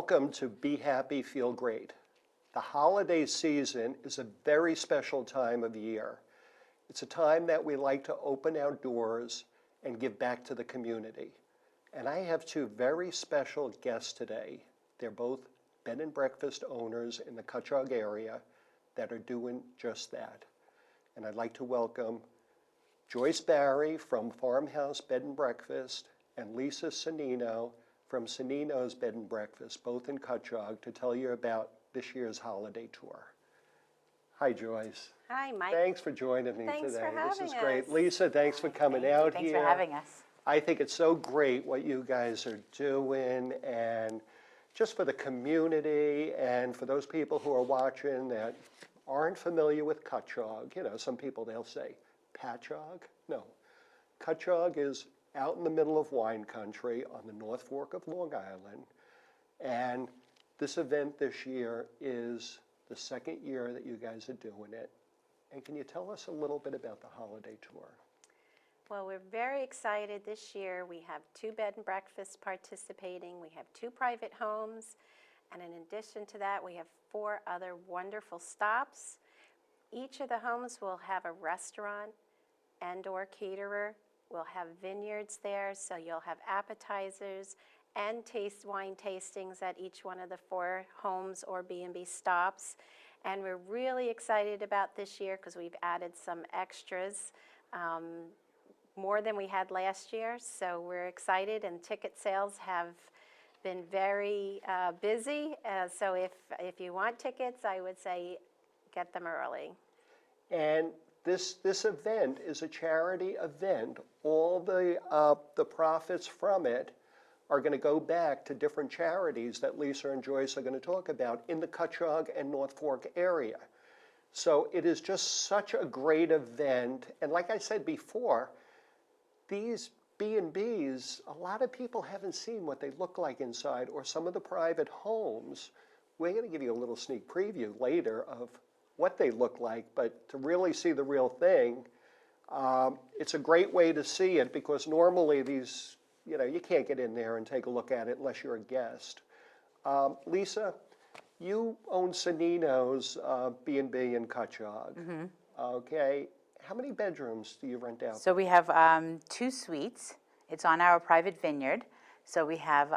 Welcome to Be Happy, Feel Great. The holiday season is a very special time of year. It's a time that we like to open our doors and give back to the community. And I have two very special guests today. They're both bed and breakfast owners in the Cutchogue area that are doing just that. And I'd like to welcome Joyce Barry from Farmhouse Bed and Breakfast and Lisa Sannino from Sannino's Bed and Breakfast, both in Cutchogue, to tell you about this year's holiday tour. Hi, Joyce. Hi, Mike. Thanks for joining me Thanks today. for having This is great. us. Lisa, thanks for coming out Thanks here. for having us. I think it's so great what you guys are doing, and just for the community and for those people who are watching that aren't familiar with Cutchogue. You know, some people, they'll say, Patchogue? No. Cutchogue is out in the middle of wine country on the North Fork of Long Island. And this event this year is the second year that you guys are doing it. And can you tell us a little bit about the holiday tour? Well, we're very excited this year. We have 2 bed and breakfasts participating. We have 2 private homes. And in addition to that, we have 4 other wonderful stops. Each of the homes will have a restaurant and/or caterer. We'll have vineyards there, so you'll have appetizers and wine tastings at each one of the 4 homes or B&B stops. And we're really excited about this year because we've added some extras, more than we had last year. So we're excited, and ticket sales have been very busy. So if you want tickets, I would say get them early. And this event is a charity event. All the profits from it are going to go back to different charities that Lisa and Joyce are going to talk about in the Cutchogue and North Fork area. So it is just such a great event. And like I said before, these B&Bs, a lot of people haven't seen what they look like inside, or some of the private homes. We're going to give you a little sneak preview later of what they look like, but to really see the real thing, it's a great way to see it, because normally these, you know, you can't get in there and take a look at it unless you're a guest. Lisa, you own Sannino's B&B in Cutchogue. Mm-hmm. Okay. How many bedrooms do you rent out? So we have 2 suites. It's on our private vineyard. So we have,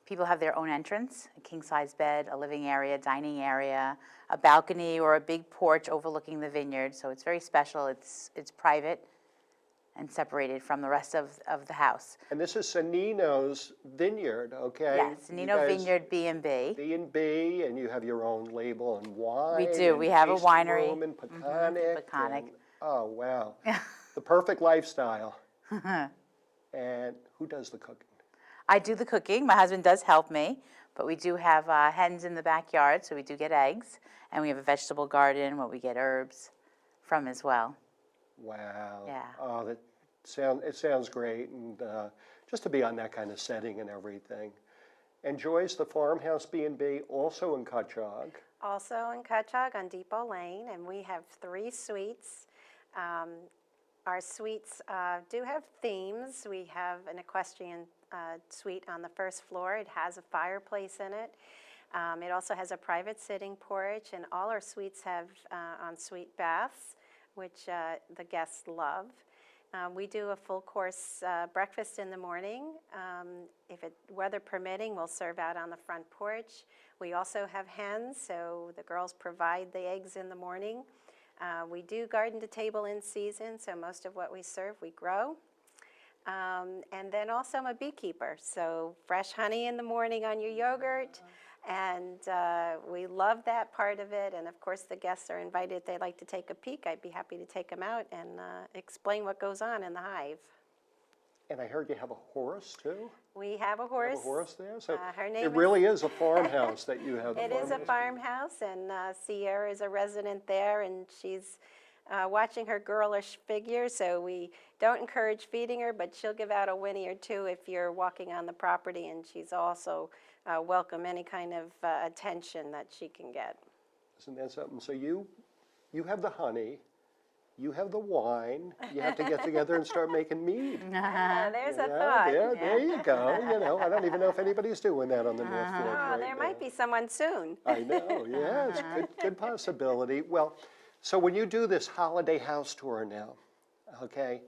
people have their own entrance, a king-size bed, a living area, dining area, a balcony or a big porch overlooking the vineyard. So it's very special. It's private and separated from the rest of the house. And this is Sannino's vineyard, okay? Yes, Sannino Vineyard B&B. B&B, and you have your own label and wine. We do. We have a winery. Room and Peconic. Peconic. And, oh, wow. The perfect lifestyle. And who does the cooking? I do the cooking. My husband does help me, but we do have hens in the backyard, so we do get eggs, and we have a vegetable garden where we get herbs from as well. Wow. Yeah. Oh, it sounds great, and just to be on that kind of setting and everything. And Joyce, the Farmhouse B&B, also in Cutchogue. Also in Cutchogue on Depot Lane, and we have 3 suites. Our suites do have themes. We have an equestrian suite on the first floor. It has a fireplace in it. It also has a private sitting porch, and all our suites have ensuite baths, which the guests love. We do a full course breakfast in the morning. If weather permitting, we'll serve out on the front porch. We also have hens, so the girls provide the eggs in the morning. We do garden to table in season, so most of what we serve we grow. And then also I'm a beekeeper, so fresh honey in the morning on your yogurt. And we love that part of it. And of course, the guests are invited if they'd like to take a peek. I'd be happy to take them out and explain what goes on in the hive. And I heard you have a horse, too? We have a horse. You have a horse there? So her name it really is a farmhouse that you have. It is a farmhouse, and Sierra is a resident there, and she's watching her girlish figure, so we don't encourage feeding her, but she'll give out a whinny or two if you're walking on the property, and she's also welcome any kind of attention that she can get. Isn't that something? So you have the honey, you have the wine, you have to get together and start making mead. There's a You know, thought. there you go. You know, I don't even know if anybody's doing that on the North Fork Oh, right there now. might be someone soon. I know, yeah, it's good possibility. Well, so when you do this holiday house tour now, okay,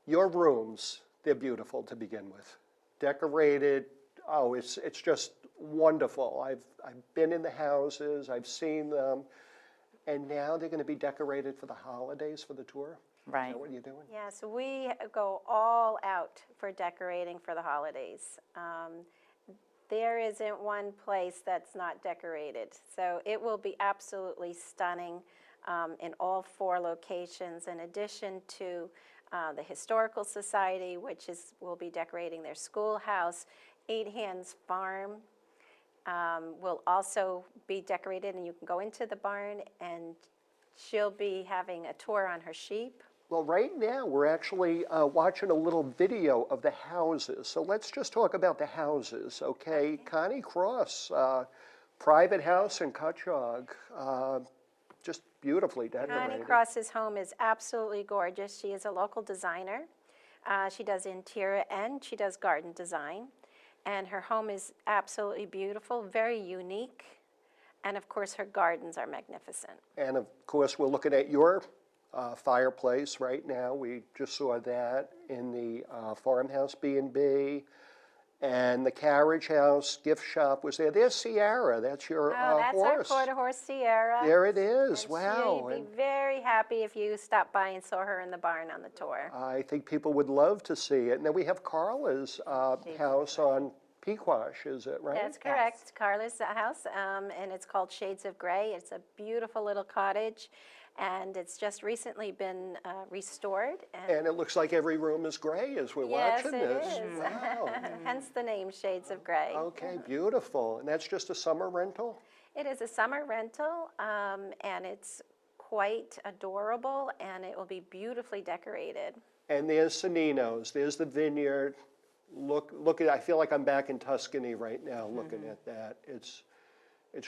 your rooms, they're beautiful to begin with. Decorated, oh, it's just wonderful. I've been in the houses, I've seen them, and now they're gonna be decorated for the holidays for the tour? Is Right. that what you're doing? Yes, we go all out for decorating for the holidays. There isn't one place that's not decorated. So it will be absolutely stunning in all 4 locations, in addition to the Historical Society, which will be decorating their schoolhouse. 8 Hands Farm will also be decorated, and you can go into the barn, and she'll be having a tour on her sheep. Well, right now, we're actually watching a little video of the houses. So let's just talk about the houses, okay? Connie Cross, private house in Cutchogue, just beautifully decorated. Connie Cross's home is absolutely gorgeous. She is a local designer. She does interior and she does garden design. And her home is absolutely beautiful, very unique. And of course, her gardens are magnificent. And of course, we're looking at your fireplace right now. We just saw that in the Farmhouse B&B. And the carriage house gift shop was there. There's Sierra, that's your That's horse. our quarter horse, Sierra. There it is, And wow. she'd be very happy if you stopped by and saw her in the barn on the tour. I think people would love to see it. And then we have Carla's house on Pequash, is it, right? That's correct. Carla's house, and it's called Shades of Gray. It's a beautiful little cottage, and it's just recently been restored. And it looks like every room is gray as we're Yes, watching it this. is. Wow. Hence the name Shades of Gray. Okay, beautiful. And that's just a summer rental? It is a summer rental, and it's quite adorable, and it will be beautifully decorated. And there's Sannino's, there's the vineyard. Look at, I feel like I'm back in Tuscany right now looking at that. It's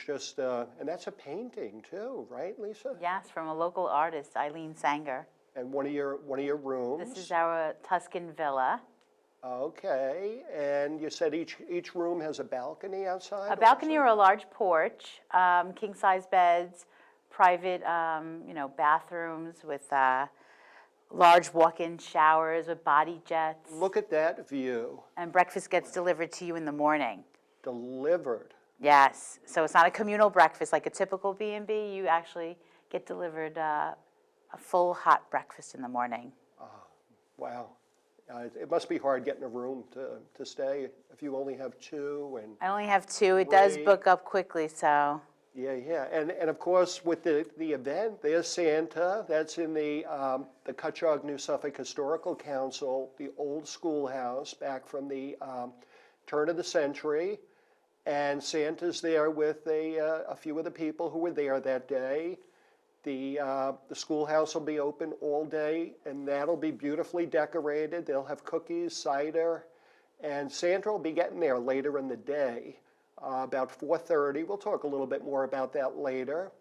just, and that's a painting too, right, Lisa? Yes, from a local artist, Eileen Sanger. And one of your rooms. This is our Tuscan villa. Okay, and you said each room has a balcony outside? A balcony also? or a large porch, king-size beds, private, bathrooms with large walk-in showers with body jets. Look at that view, And breakfast gets delivered to you in the morning. delivered. Yes, so it's not a communal breakfast like a typical B&B. You actually get delivered a full hot breakfast in the morning. Wow. It must be hard getting a room to stay if you only have 2 and. I only have 2. It does Great. book up quickly, so. Yeah, and of course, with the event, there's Santa, that's in the Cutchogue-New Suffolk Historical Council, the old schoolhouse back from the turn of the century, and Santa's there with a few of the people who were there that day. The schoolhouse will be open all day, and that'll be beautifully decorated. They'll have cookies, cider, and Santa will be getting there later in the day. About 4:30. We'll talk a little bit more about that later.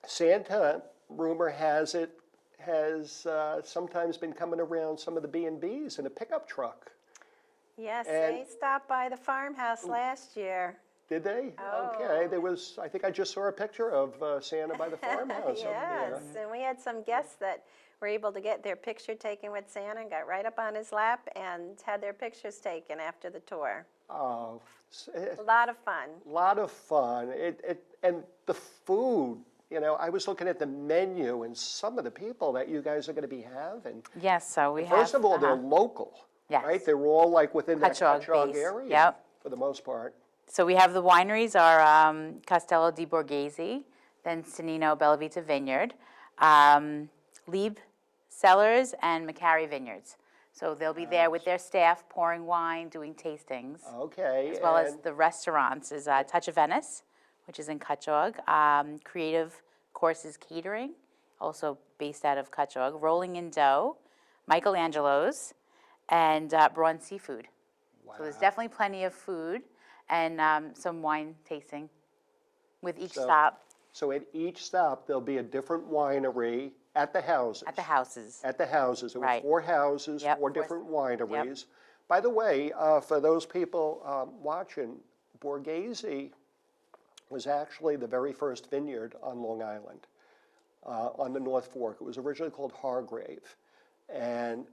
Santa, rumor has it, has sometimes been coming around some of the B&Bs in a pickup truck. Yes, And- they stopped by the farmhouse last year. Did they? Oh. Okay, I think I just saw a picture of Santa by the farmhouse over there. Yes, and we had some guests that were able to get their picture taken with Santa and got right up on his lap and had their pictures taken after the tour. Oh, A lot of fun. lot of fun. And the food, I was looking at the menu and some of the people that you guys are going to be having. Yes, so we have. First of all, they're local, Yes. right? They're all like within that Cutchogue Cutchogue base. area. Yep. For the most part. So we have the wineries are Castello di Borghese, then Sannino Bella Vita Vineyard, Lieb Cellars, and McCarry Vineyards. So they'll be there with their staff pouring wine, doing tastings. Okay. As well as and- the restaurants is Touch of Venice, which is in Cutchogue, Creative Courses Catering, also based out of Cutchogue, Rolling in Dough, Michelangelo's, and Braun Seafood. So there's definitely plenty of food and some wine tasting with each So- stop. So at each stop, there'll be a different winery At the houses. At the houses. At the houses. There were Right. 4 houses, Yep. 4 Four- different wineries. By the way, for those people watching, Borghese was actually the very first vineyard on Long Island, on the North Fork. It was originally called Hargrave. And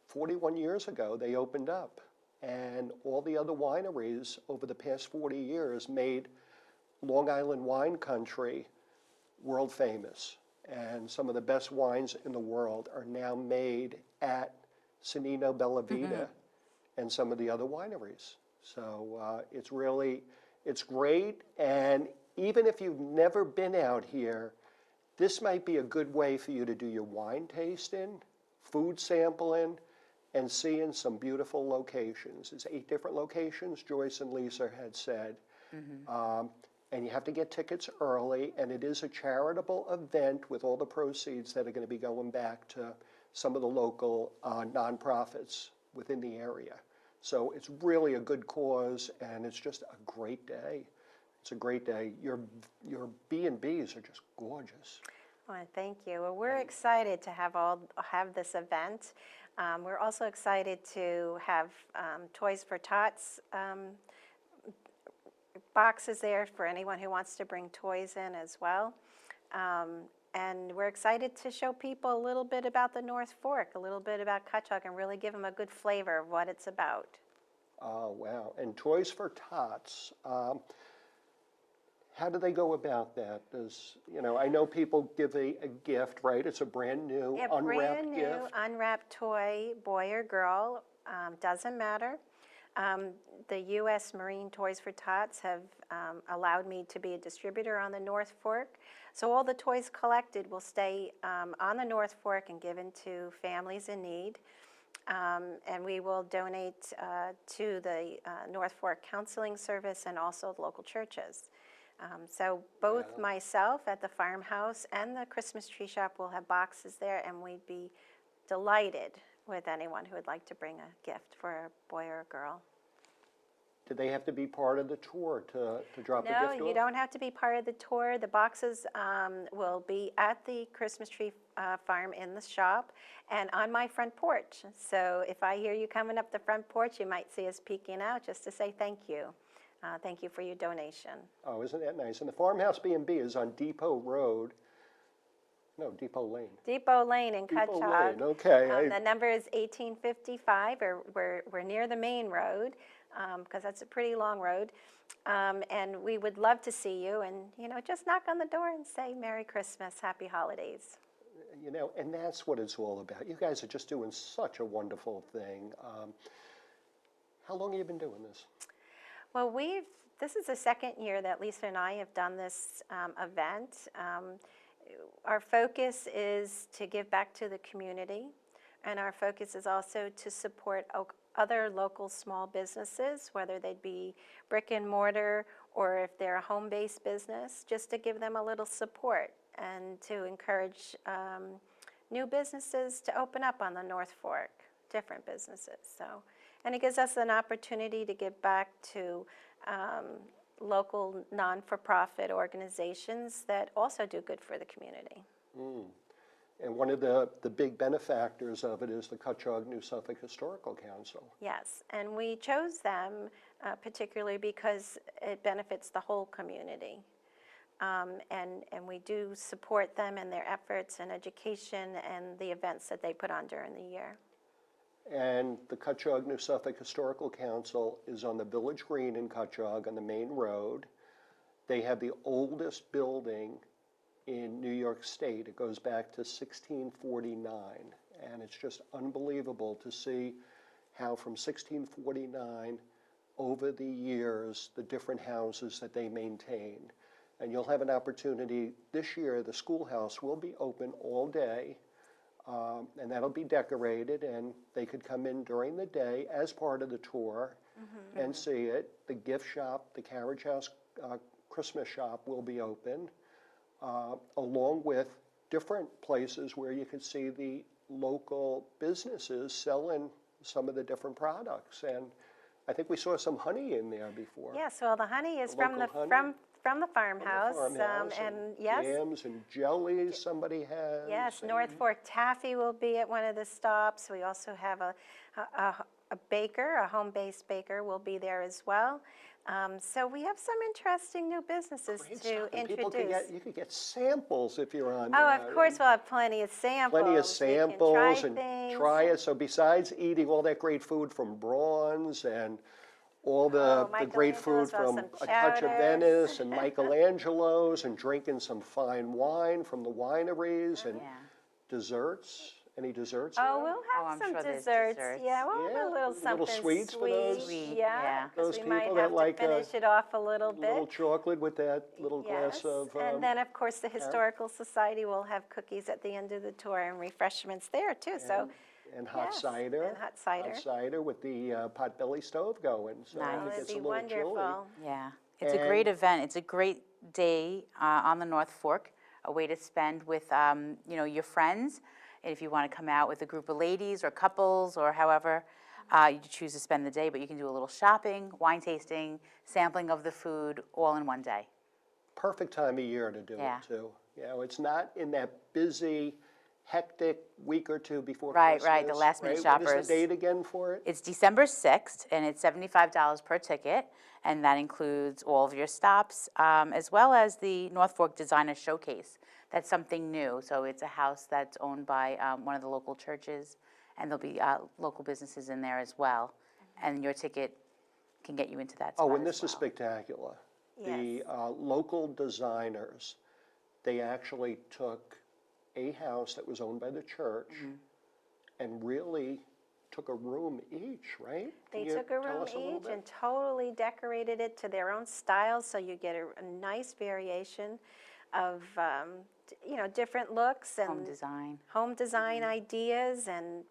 41 years ago, they opened up. And all the other wineries over the past 40 years made Long Island wine country world famous. And some of the best wines in the world are now made at Sannino B&B and some of the other wineries. So it's great. And even if you've never been out here, this might be a good way for you to do your wine tasting, food sampling, and seeing some beautiful locations. There's 8 different locations, Joyce and Lisa had said. And you have to get tickets early, and it is a charitable event with all the proceeds that are going to be going back to some of the local nonprofits within the area. So it's really a good cause, and it's just a great day. It's a great day. Your B&Bs are just gorgeous. Well, thank you. Well, we're excited to have this event. We're also excited to have Toys for Tots boxes there for anyone who wants to bring toys in as well. And we're excited to show people a little bit about the North Fork, a little bit about Cutchogue, and really give them a good flavor of what it's about. Oh, wow. And Toys for Tots, how do they go about that? I know people give a gift, right? It's a brand new, unwrapped brand new gift. unwrapped toy, boy or girl, doesn't matter. The U.S. Marine Toys for Tots have allowed me to be a distributor on the North Fork. So all the toys collected will stay on the North Fork and given to families in need. And we will donate to the North Fork Counseling Service and also the local churches. So both myself at the Farmhouse and the Christmas Tree Shop will have boxes there, and we'd be delighted with anyone who would like to bring a gift for a boy or a girl. Do they have to be part of the tour to drop a gift off? No, you don't have to be part of the tour. The boxes will be at the Christmas Tree Farm in the shop and on my front porch. So if I hear you coming up the front porch, you might see us peeking out just to say thank you. Thank you for your donation. Oh, isn't that nice? And the Farmhouse B&B is on Depot Lane. Depot Lane in Depot Cutchogue. Lane, okay. The number is 1855, or we're near the main road, because that's a pretty long road. And we would love to see you, and just knock on the door and say Merry Christmas, Happy Holidays. And that's what it's all about. You guys are just doing such a wonderful thing. How long have you been doing this? Well, this is the second year that Lisa and I have done this event. Our focus is to give back to the community, and our focus is also to support other local small businesses, whether they'd be brick and mortar or if they're a home-based business, just to give them a little support and to encourage new businesses to open up on the North Fork, different businesses. And it gives us an opportunity to give back to local non-for-profit organizations that also do good for the community. And one of the big benefactors of it is the Cutchogue-New Suffolk Historical Council. Yes, and we chose them particularly because it benefits the whole community. And we do support them in their efforts and education and the events that they put on during the year. And the Cutchogue-New Suffolk Historical Council is on the Village Green in Cutchogue on the main road. They have the oldest building in New York State. It goes back to 1649. And it's just unbelievable to see how from 1649 over the years, the different houses that they maintained. And you'll have an opportunity this year. The schoolhouse will be open all day. And that'll be decorated, and they could come in during the day as part of the tour and see it. The gift shop, the carriage house Christmas shop will be open, along with different places where you could see the local businesses selling some of the different products. And I think we saw some honey in there before. Yes, well, the honey is The from the, local honey? from the farmhouse. Farmhouse And yes, jams and jellies somebody has. yes, and- North Fork Taffy will be at one of the stops. We also have a baker, a home-based baker will be there as well. So we have some interesting new businesses Great to stuff, and people could introduce. you could get samples if you're on Oh, there. of course, we'll have plenty of samples. Plenty of They can samples and things. try it. So besides eating all that great food from Braun's and all the great food Michelangelo's, we'll from have A some Touch of chowders. Venice and Michelangelo's and drinking some fine wine from the wineries and Yeah. desserts. Any desserts? Oh, around? we'll have I'm some sure there's desserts. desserts. Yeah, we'll have Yeah, a little little something sweets for those- Sweet, Yeah, yeah. because Those we might people have that like to finish it off a little bit. little chocolate with that little glass Yes, of. and then, of course, the Historical Society will have cookies at the end of the tour and refreshments there, too, so. And hot yes, cider. and hot cider. Hot cider with the potbelly stove going. So Nice. if Oh, it it'd gets be a little chilly. wonderful. Yeah, it's a great And- event. It's a great day on the North Fork, a way to spend with, your friends. And if you want to come out with a group of ladies or couples or however you choose to spend the day, but you can do a little shopping, wine tasting, sampling of the food, all in one day. Perfect time of year to do Yeah. it too. It's not in that busy, hectic week or two before Right, Christmas. right, the last minute What shoppers. is the date again for it? It's December 6th, and it's $75 per ticket, and that includes all of your stops, as well as the North Fork Designer Showcase. That's something new, so it's a house that's owned by one of the local churches, and there'll be local businesses in there as well, and your ticket can get you into that spot Oh, and as this is well. spectacular. The Yes. local designers, they actually took a house that was owned by the church Mm-hmm. and really took a room each, right? They Can you took a tell room us little each bit? and totally decorated it to their own style, so you get a nice variation of, different looks and Home design. home design ideas and,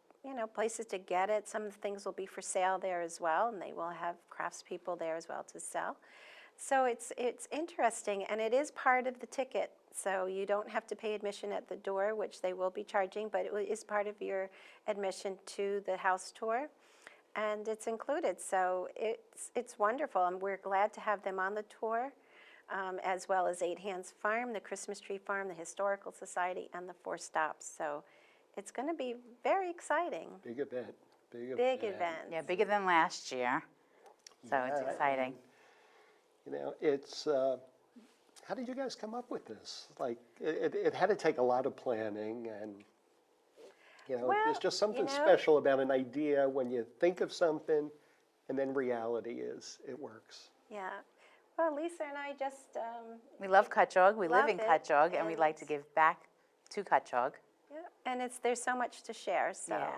places to get it. Some of the things will be for sale there as well, and they will have craftspeople there as well to sell. So it's interesting, and it is part of the ticket. So you don't have to pay admission at the door, which they will be charging, but it is part of your admission to the house tour, and it's included. So it's wonderful, and we're glad to have them on the tour, as well as Eight Hands Farm, the Christmas Tree Farm, the Historical Society, and the Four Stops. So it's going to be very exciting. Big event, big event. Big event. Yeah, bigger than last year, so it's Yeah, exciting. It's, how did you guys come up with this? Like, it had to take a lot of planning and, Well, there's just something you know- special about an idea when you think of something and then reality it works. Yeah. Well, Lisa and I just, We love Cutchogue, we live in Love it, Cutchogue, and we like to and- give back to Cutchogue. yeah, and there's so much to share, so. Yeah.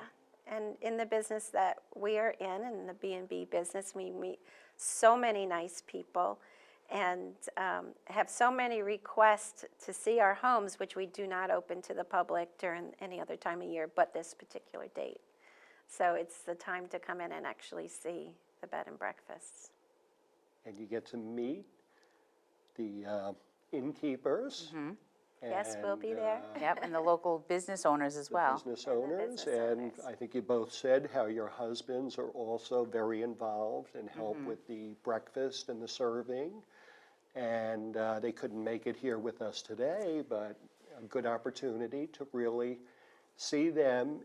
And in the business that we are in the B&B business, we meet so many nice people and have so many requests to see our homes, which we do not open to the public during any other time of year but this particular date. So it's the time to come in and actually see the bed and breakfasts. And you get to meet the innkeepers. Yes, we'll be and, there. Yep, and the local business owners as the well. business And the owners, business and owners. I think you both said how your husbands are also very involved and help with the breakfast and the serving. And they couldn't make it here with us today, but a good opportunity to really see them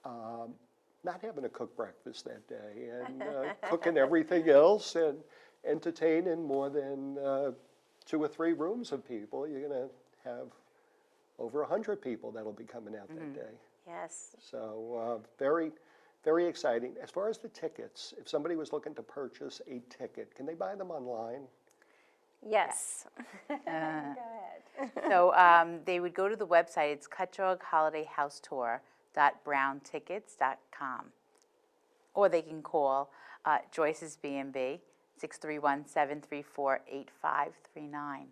not having to cook breakfast that day and cooking everything else and entertaining more than 2 or 3 rooms of people. You're going to have over 100 people that'll be coming out that day. Yes. So very, very exciting. As far as the tickets, if somebody was looking to purchase a ticket, can they buy them online? Yes. Go ahead. So they would go to the website, it's Cutchogue Holiday House Tour .browntickets.com. Or they can call Joyce's B&B, 631-734-8539.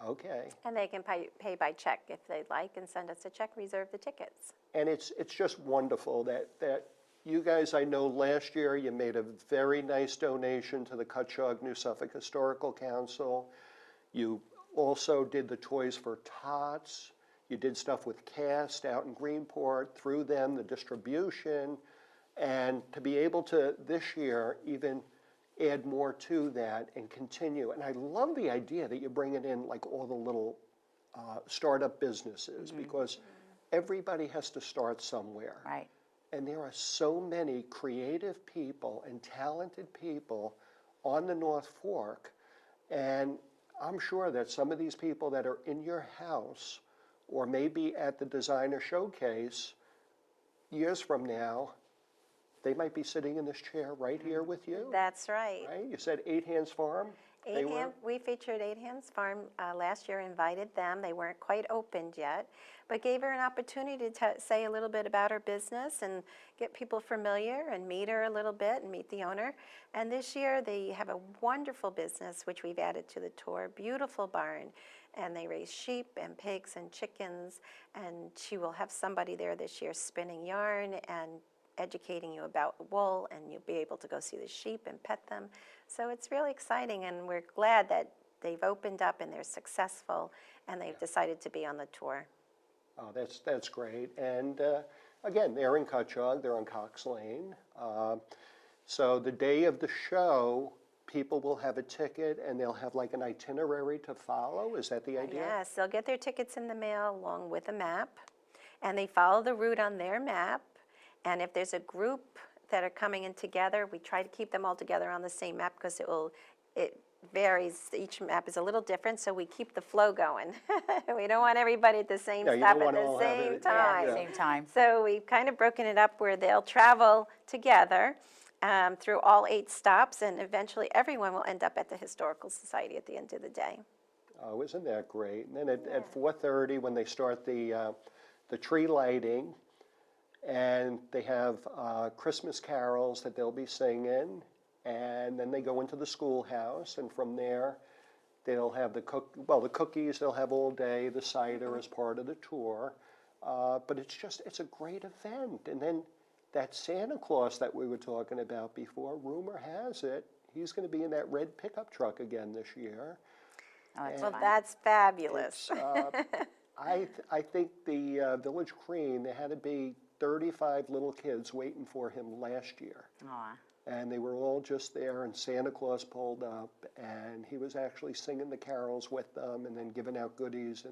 Okay. And they can pay by check if they'd like and send us a check, reserve the tickets. And it's just wonderful that you guys, I know last year you made a very nice donation to the Cutchogue-New Suffolk Historical Council. You also did the toys for Tots. You did stuff with Cast out in Greenport, through them, the distribution. And to be able to, this year, even add more to that and continue. And I love the idea that you're bringing in like all the little startup businesses, because everybody has to start somewhere. Right. And there are so many creative people and talented people on the North Fork. And I'm sure that some of these people that are in your house or maybe at the designer showcase years from now, they might be sitting in this chair right here with you. That's right. Right? You said Eight Hands Farm? They were? We featured Eight Hands Farm last year, invited them. They weren't quite opened yet, but gave her an opportunity to say a little bit about her business and get people familiar and meet her a little bit and meet the owner. And this year they have a wonderful business, which we've added to the tour, beautiful barn. And they raise sheep and pigs and chickens. And she will have somebody there this year spinning yarn and educating you about wool, and you'll be able to go see the sheep and pet them. So it's really exciting, and we're glad that they've opened up and they're successful, and they've decided to be on the tour. Oh, that's great. And again, they're in Cutchogue, they're on Cox Lane. So the day of the show, people will have a ticket and they'll have like an itinerary to follow. Is that the idea? Yes, they'll get their tickets in the mail along with a map, and they follow the route on their map. And if there's a group that are coming in together, we try to keep them all together on the same map because it varies. Each map is a little different, so we keep the flow going. We don't want everybody at the same Yeah, you stop don't at wanna all the have same it- time. Yeah. Same time. So we've kind of broken it up where they'll travel together through all 8 stops, and eventually everyone will end up at the Historical Society at the end of the day. Oh, isn't that great? And then at 4:30, when they start the tree lighting, and they have Christmas carols that they'll be singing, and then they go into the schoolhouse, and from there, they'll have the cookies they'll have all day, the cider as part of the tour, but it's a great event. And then that Santa Claus that we were talking about before, rumor has it, he's going to be in that red pickup truck again this year. Oh, that's Well, fun. that's fabulous. I think the Village Green, there had to be 35 little kids waiting for him last year. Aw. And they were all just there, and Santa Claus pulled up, and he was actually singing the carols with them and then giving out goodies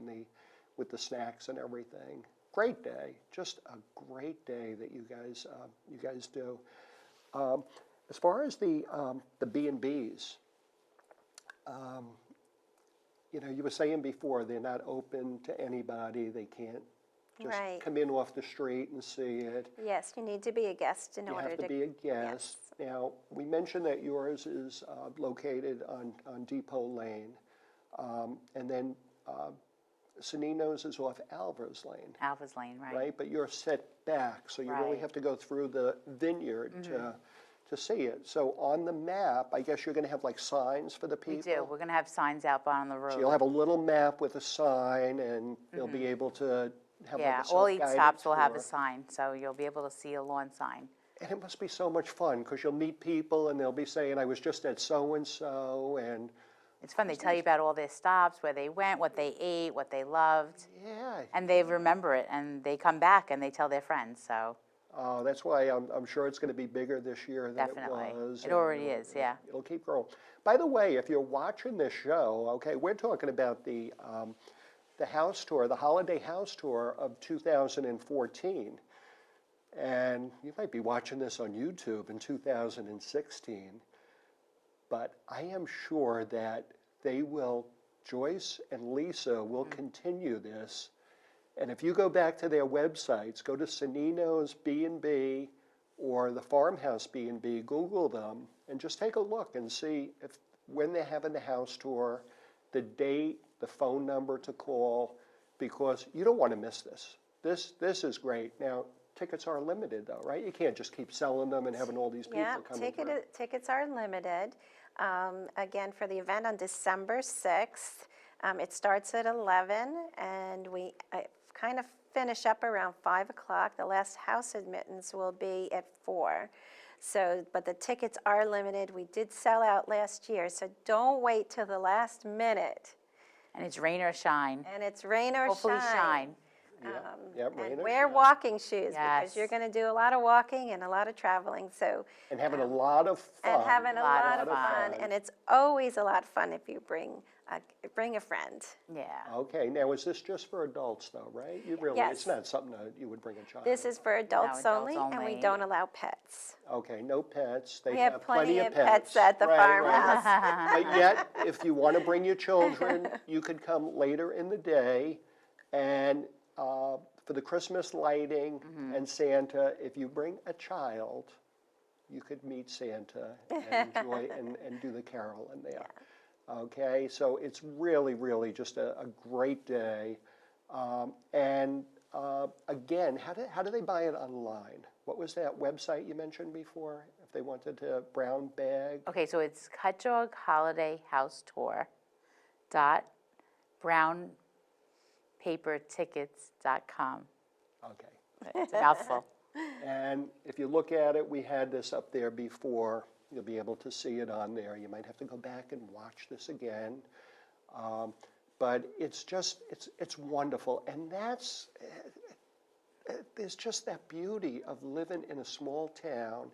with the snacks and everything. Great day, just a great day that you guys do. As far as the B&Bs, you were saying before, they're not open to anybody. They can't just Right. come in off the street and see it. Yes, you need to be a guest in You order have to be a guest. Now, we mentioned that yours is located on Depot Lane, and then Sannino's is off Alvarez Lane, Alpha's Lane, right? right? But you're set back, so you really Right. have to go through the vineyard to see it. So on the map, I guess you're going to have like signs for the We people? do. We're going to have signs out on the road. So you'll have a little map with a sign, and they'll be able to have like Yeah, a all 8 self-guided stops will have a tour. sign, so you'll be able to see a lawn sign. And it must be so much fun, because you'll meet people, and they'll be saying, I was just at so-and-so, and It's fun. They tell you about all their stops, where they went, what they ate, what they loved, yeah. and they remember it, and they come back and they tell their friends, so That's why I'm sure it's going to be bigger this year than definitely. it was. It already is, yeah. It'll keep growing. By the way, if you're watching this show, okay, we're talking about the house tour, the Holiday House Tour of 2014. And you might be watching this on YouTube in 2016. But I am sure that Joyce and Lisa will continue this. And if you go back to their websites, go to Sannino's B&B or the Farmhouse B&B, Google them, and just take a look and see when they're having the house tour, the date, the phone number to call, because you don't want to miss this. This is great. Now, tickets are limited though, right? You can't just keep selling them and having all these people Yeah, coming through. tickets are limited. Again, for the event on December 6th, it starts at 11, and we kind of finish up around 5 o'clock. The last house admittance will be at 4. So, but the tickets are limited. We did sell out last year, so don't wait till the last minute. And it's rain or shine. And it's rain or Hopefully shine. Yep, rain And or wear shine. walking shoes, because Yes. you're going to do a lot of walking and a lot of traveling, so. And having a lot of fun. And having a lot of fun. fun, and it's always a lot of fun if you bring a friend. Yeah. Okay, now is this just for adults though, right? You really, Yes. it's not something that you would bring a child? This is for adults adults only, and we only. don't allow pets. Okay, no pets. They We have plenty of pets at the Right, farmhouse. right. But yet, if you want to bring your children, you could come later in the day, and for the Christmas lighting and Santa, if you bring a child, you could meet Santa and enjoy and do the carol in there. Okay, so it's really, really just a great day. And again, how do they buy it online? What was that website you mentioned before? If they wanted a brown bag? Okay, so it's Cutchogue Holiday House Tour .brownpapertickets.com. Okay. It's a mouthful. And if you look at it, we had this up there before. You'll be able to see it on there. You might have to go back and watch this again. But it's just, it's wonderful. And there's just that beauty of living in a small town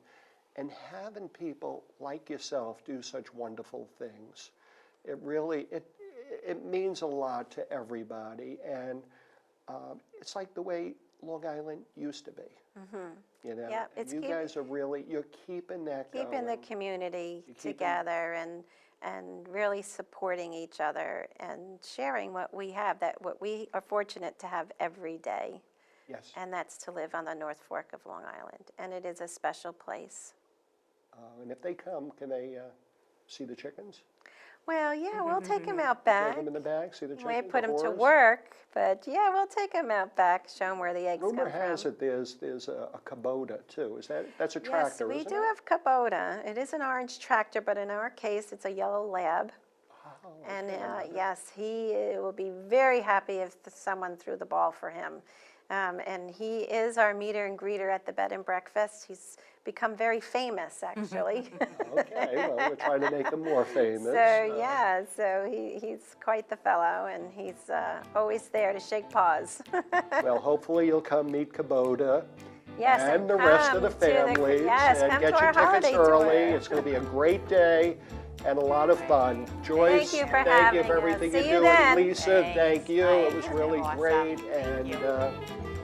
and having people like yourself do such wonderful things. It really, it means a lot to everybody. And it's like the way Long Island used to be. You know, Yeah, and it's you guys are really, you're keeping that going. Keeping the community You keep 'em- together and really supporting each other and sharing what we have, what we are fortunate to have every day. Yes. And that's to live on the North Fork of Long Island. And it is a special place. And if they come, can they see the chickens? Well, yeah, we'll take them out Take back. them in the bag, see the chickens? We put the them to whores? work, but yeah, we'll take them out back, show them where the eggs come Rumor from. has it there's a Kubota too. That's a tractor, Yes, we isn't do it? have Kubota. It is an orange tractor, but in our case, it's a yellow lab. Oh, And okay. yes, he will be very happy if someone threw the ball for him. And he is our meter and greeter at the bed and breakfast. He's become very famous, actually. Okay, well, we're trying to make them more famous. So yeah, so he's quite the fellow, and he's always there to shake paws. Well, hopefully you'll come meet Kubota. Yes, And the rest of the come to families. yes, And come get to your our tickets holiday early. tour. It's going to be a great day and a lot of fun. Joyce, Thank you for thank you having for us. everything See you're you doing. then. Lisa, thank Thanks. you. It Bye. was really Awesome. great. Thank And you.